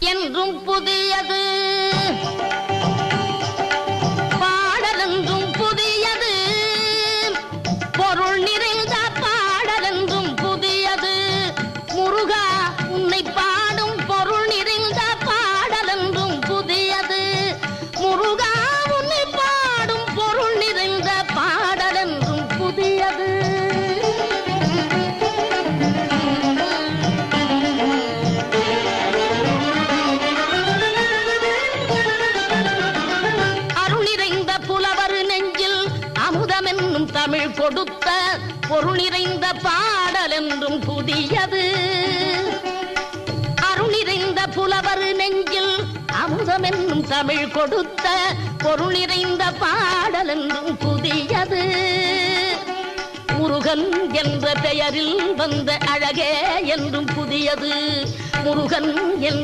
என்றும் புதியது, பாடலென்றும் புதியது, பொருள் நிறைந்த பாடலென்றும் புதியது. முருகா உன்னை பாடும் பொருள் நிறைந்த பாடலென்றும் புதியது. முருகா உன்னை பாடும் பொருள் நிறைந்த பாடலென்றும் புதியது. தமிழ் கொடுத்த பொருள் நிறைந்த பாடல் என்றும் புதியது. அருள் நிறைந்த புலவர் நெஞ்சில் அமுதம் என்னும் தமிழ் கொடுத்த பொருள் நிறைந்த பாடல் என்றும் புதியது. முருகன் என்ற பெயரில் வந்த அழகே என்றும் புதியது. முருகன் என்ற